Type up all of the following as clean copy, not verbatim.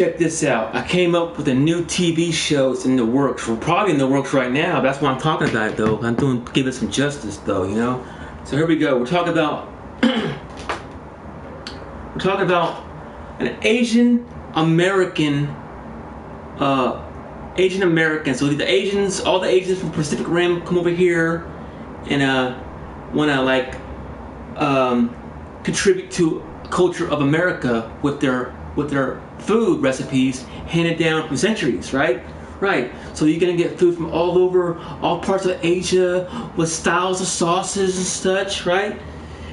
Check this out. I came up with a new TV show. It's in the works. We're probably in the works right now. But that's why I'm talking about it, though. I'm doing, give it some justice, though. You know. So here we go. We're talking about an Asian American. So the Asians, all the Asians from Pacific Rim, come over here and wanna like contribute to culture of America with their food recipes handed down from centuries, right? Right. So you're gonna get food from all over, all parts of Asia, with styles of sauces and such, right?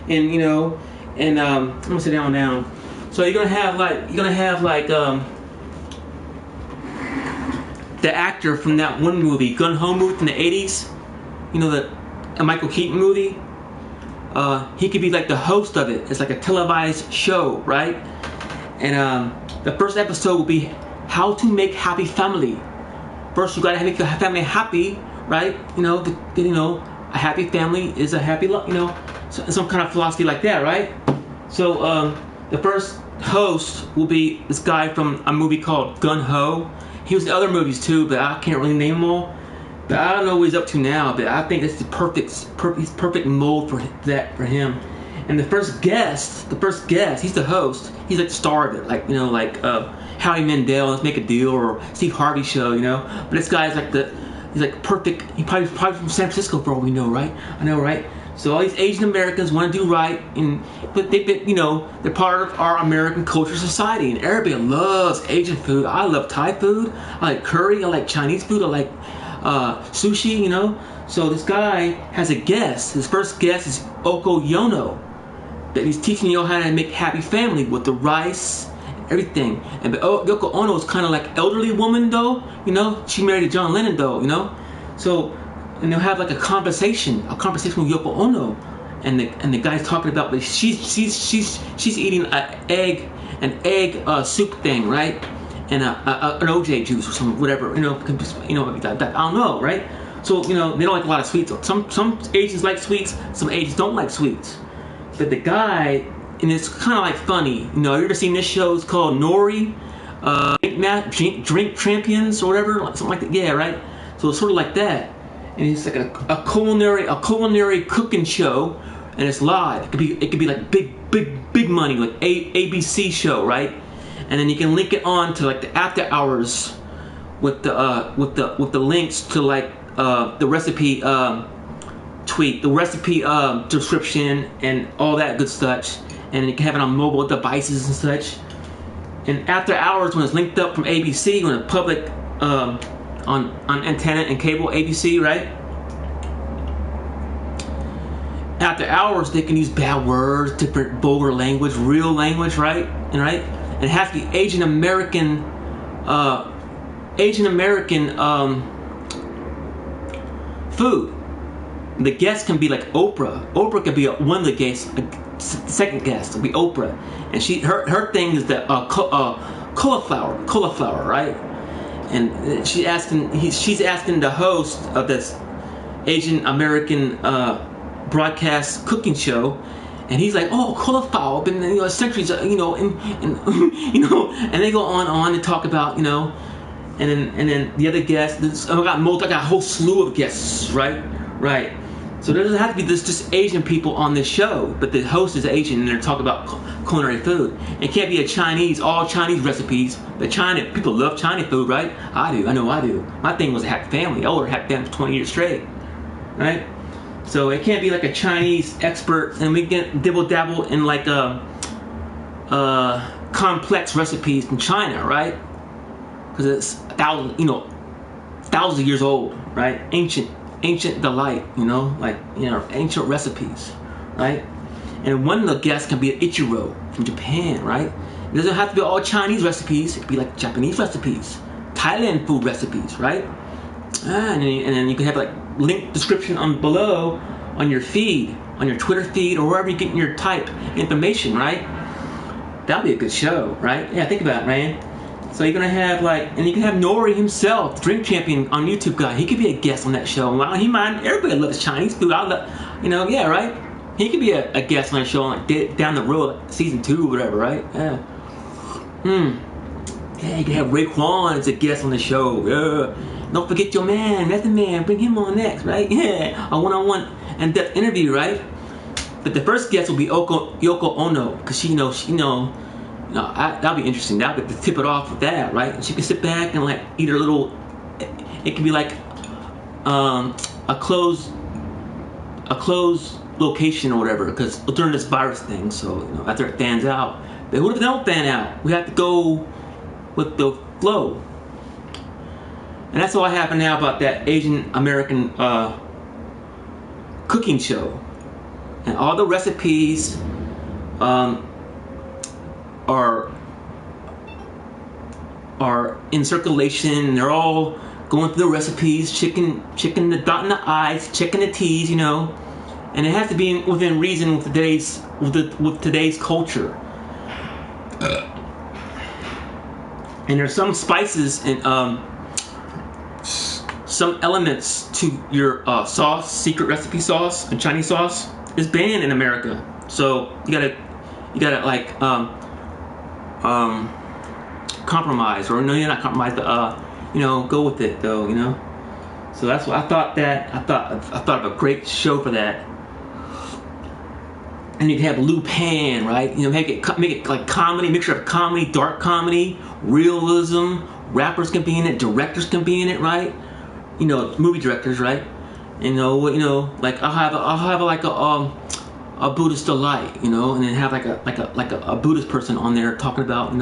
And you know, and I'm gonna sit down. So you're gonna have like the actor from that one movie, Gun Ho movie from the 80s. You know, the Michael Keaton movie. He could be like the host of it. It's like a televised show, right? And the first episode will be how to make happy family. First, you gotta make your family happy, right? You know, a happy family is a happy, some kind of philosophy like that, right? So the first host will be this guy from a movie called Gun Ho. He was in other movies too, but I can't really name them all. But I don't know what he's up to now. But I think that's the perfect mold for him. And the first guest, he's the host. He's like the star of it, like Howie Mandel, Let's Make a Deal, or Steve Harvey show, you know. But this guy's like he's like perfect. He's probably from San Francisco for all we know, right? I know, right? So all these Asian Americans want to do right, but they're part of our American culture society, and everybody loves Asian food. I love Thai food. I like curry. I like Chinese food. I like sushi. You know. So this guy has a guest. His first guest is Yoko Ono. That he's teaching you how to make happy family with the rice, everything. And Yoko Ono is kind of like elderly woman though. You know, she married to John Lennon though. You know, so. And they'll have like a conversation with Yoko Ono, and the guy's talking about like she's eating an egg soup thing, right? And an OJ juice or some whatever, I don't know, right? So they don't like a lot of sweets. Some Asians like sweets, some Asians don't like sweets. But the guy, and it's kind of like funny, you ever seen this show? It's called Nori, Drink Champions or whatever, something like that. Yeah, right. So it's sort of like that. And it's like a culinary cooking show, and it's live. It could be like big money, like ABC show, right? And then you can link it on to like the after hours with the links to like the recipe tweet, the recipe description, and all that good stuff. And you can have it on mobile devices and such. And after hours, when it's linked up from ABC, when the public on antenna and cable ABC, right? After hours, they can use bad words, different vulgar language, real language, right? And it has to be Asian American food. The guest can be like Oprah. Oprah could be one of the guests. The second guest will be Oprah, and her thing is the cauliflower, right? And she's asking the host of this Asian American broadcast cooking show, and he's like, "Oh, cauliflower, been centuries, and they go on and talk about, and then the other guests. I got a whole slew of guests, right. So there doesn't have to be just Asian people on this show, but the host is Asian, and they're talking about culinary food. It can't be all Chinese recipes. But people love Chinese food, right? I do. I know I do. My thing was a happy family. I ordered happy family for 20 years straight, right? So it can't be like a Chinese expert, and we get dibble dabble in like complex recipes from China, right? Because it's thousands of years old, right? Ancient delight, ancient recipes, right? And one of the guests can be an Ichiro from Japan, right? It doesn't have to be all Chinese recipes. It could be like Japanese recipes, Thailand food recipes, right? And then you can have like link description on on your feed, on your Twitter feed, or wherever you're getting your type information, right? That'd be a good show, right? Yeah, think about it, man. So you're gonna have and you can have Nori himself, the Drink Champion on YouTube guy. He could be a guest on that show. Well, everybody loves Chinese food. Yeah, right? He could be a guest on that show, down the road, season 2 or whatever, right? Yeah. Yeah, you can have Raekwon as a guest on the show. Yeah. Don't forget your man, Method Man. Bring him on next, right? Yeah, a one-on-one in-depth interview, right? But the first guest will be Yoko Ono, because that'll be interesting. That'll be to tip it off with that, right? And she can sit back and like eat her little. It can be like a closed location or whatever, because during this virus thing. So after it fans out, but what if they don't fan out? We have to go with the flow. And that's all I have now about that Asian American cooking show. And all the recipes are in circulation. They're all going through the recipes, checking the dotting the I's, checking the T's, and it has to be within reason with today's culture. And there's some spices and some elements to your sauce, secret recipe sauce, and Chinese sauce is banned in America. So you gotta like compromise, or no, you're not compromise, but go with it though, So that's what I thought. I thought of a great show for that. And you can have Lu Pan, right? Make it like comedy, mixture of comedy, dark comedy, realism. Rappers can be in it, directors can be in it, right? Movie directors, right? Like I'll have like a Buddhist delight, and then have like a Buddhist person on there talking about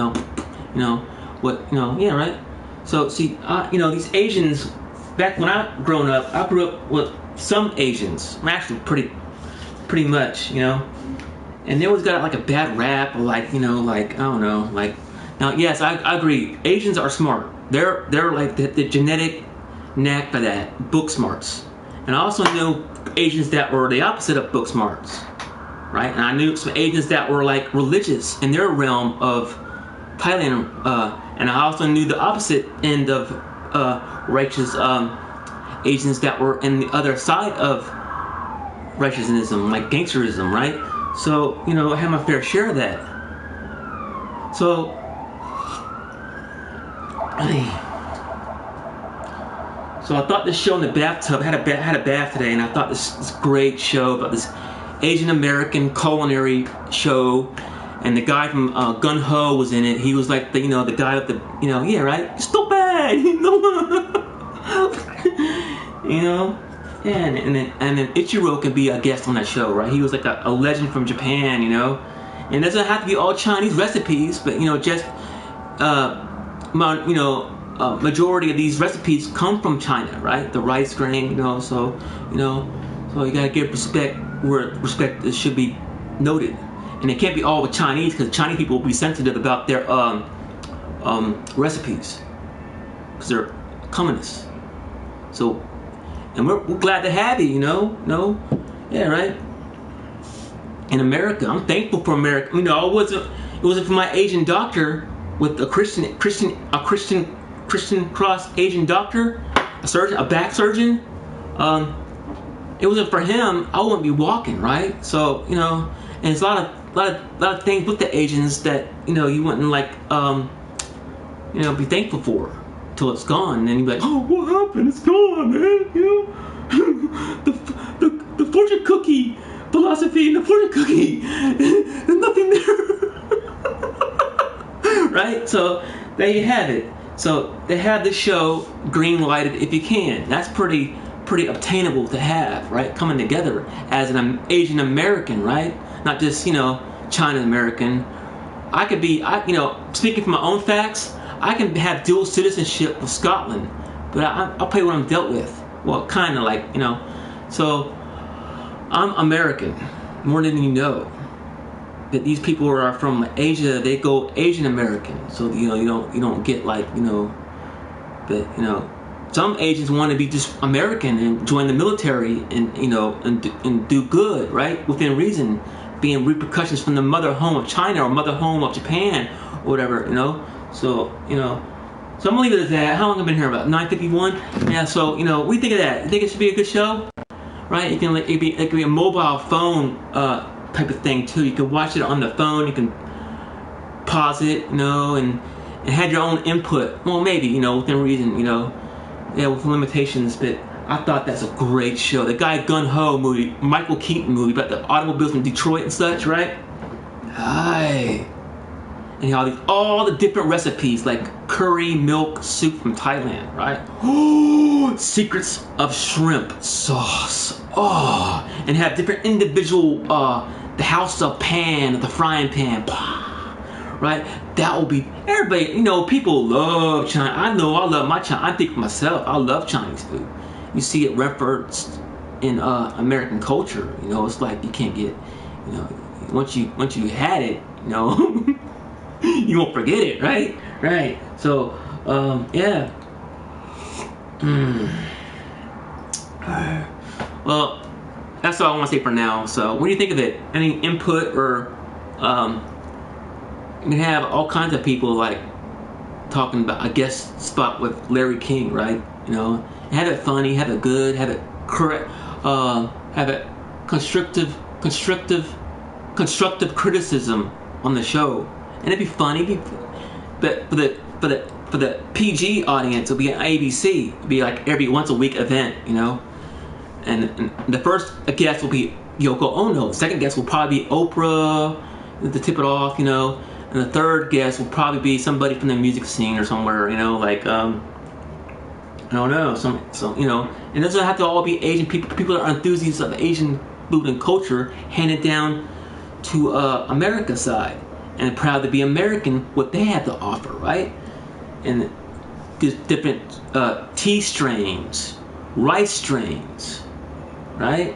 yeah, right. So see, these Asians, back when I grew up with some Asians, actually pretty much, and they always got like a bad rap, or like I don't know, like. Now, yes, I agree. Asians are smart. They're like the genetic knack for that, book smarts. And I also knew Asians that were the opposite of book smarts, right? And I knew some Asians that were like religious in their realm of Thailand. And I also knew the opposite end of righteous Asians that were in the other side of righteousism, like gangsterism, right? So I had my fair share of that. So I thought this show in the bathtub had a bath today, and I thought this great show about this Asian American culinary show, and the guy from Gun Ho was in it. He was like the guy with the yeah, right, stupid, yeah, and then Ichiro can be a guest on that show, right? He was like a legend from Japan, and it doesn't have to be all Chinese recipes, but just majority of these recipes come from China, right? The rice grain, so you gotta give respect where respect should be noted, and it can't be all with Chinese, because Chinese people will be sensitive about their recipes, because they're communists. So, and we're glad to have you, yeah, right. In America, I'm thankful for America. It wasn't for my Asian doctor with a Christian cross Asian doctor, a surgeon, a back surgeon. It wasn't for him, I wouldn't be walking, right? So and it's a lot of things with the Asians that you wouldn't like be thankful for till it's gone, and then you'd be like, oh, what happened? It's gone, man. The fortune cookie philosophy and the fortune cookie, there's nothing there. Right? So there you have it. So they have the show green lighted if you can. That's pretty obtainable to have, right? Coming together as an Asian American, right? Not just China American. I could be, speaking from my own facts, I can have dual citizenship with Scotland, but I'll pay what I'm dealt with. Well, kind of like So I'm American more than you know. That these people are from Asia, they go Asian American. So you don't get like but some Asians want to be just American and join the military and and do good, right, within reason, being repercussions from the mother home of China or mother home of Japan or whatever, So so I'm gonna leave it at that. How long have I been here? About 9:51. Yeah. So what do you think of that? You think it should be a good show, right? It can be a mobile phone type of thing too. You can watch it on the phone. You can pause it, and and had your own input. Well, maybe, you know, within reason, you know, yeah, with limitations, but I thought that's a great show. The guy Gun Ho movie, Michael Keaton movie about the automobiles in Detroit and such, right? Aye. And all the different recipes, like curry milk soup from Thailand, right? Oh, secrets of shrimp sauce. Oh, and have different individual, the house of pan, the frying pan, right? That will be, everybody, you know, people love China. I know I love my China. I think myself, I love Chinese food. You see it referenced in American culture. You know, it's like you can't get, you know, once you had it, you know, you won't forget it, right? Right. So, yeah. Well, that's all I want to say for now. So, what do you think of it? Any input or you can have all kinds of people like talking about a guest spot with Larry King, right? You know, have it funny, have it good, have it correct, have it constructive criticism on the show, and it'd be funny. But for the PG audience, it'll be an ABC. It'll be like every once a week event, you know. And the first guest will be Yoko Ono. The second guest will probably be Oprah to tip it off, you know. And the third guest will probably be somebody from the music scene or somewhere, you know, like I don't know, some you know. And it doesn't have to all be Asian people. People that are enthusiasts of Asian food and culture, handed down to America's side, and proud to be American, what they have to offer, right? And different tea strains, rice strains, right?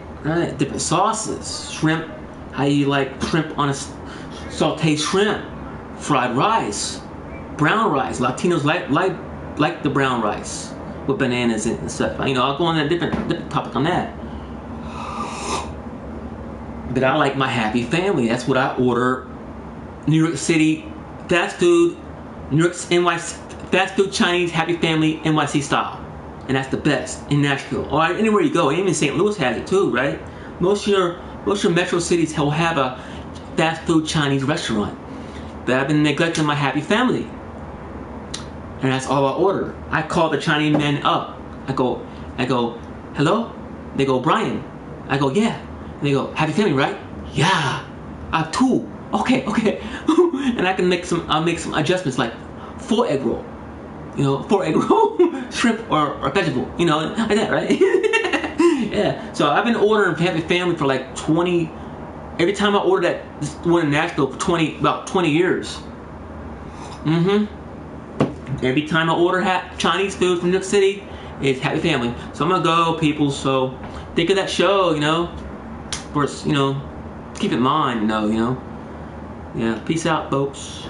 Different sauces, shrimp. How you like shrimp on a sauteed shrimp, fried rice, brown rice. Latinos like the brown rice with bananas and stuff. You know, I'll go on a different topic on that. But I like my happy family. That's what I order. New York City fast food, New York NYC fast food Chinese happy family NYC style, and that's the best in Nashville. Or anywhere you go, even St. Louis has it too, right? Most of your metro cities will have a fast food Chinese restaurant. But I've been neglecting my happy family, and that's all I order. I call the Chinese men up. I go, hello? They go, Brian. I go, yeah. And they go, happy family, right? Yeah. I have two. Okay. And I can make some adjustments, like 4 egg roll. You know, 4 egg roll, shrimp or vegetable. You know, like that, right? Yeah. So I've been ordering happy family for like 20. Every time I order that, this one in Nashville for about 20 years. Every time I order Chinese food from New York City, it's happy family. So I'm gonna go, people. So think of that show, you know. Of course, you know, keep it in mind, you know. Yeah. Peace out, folks.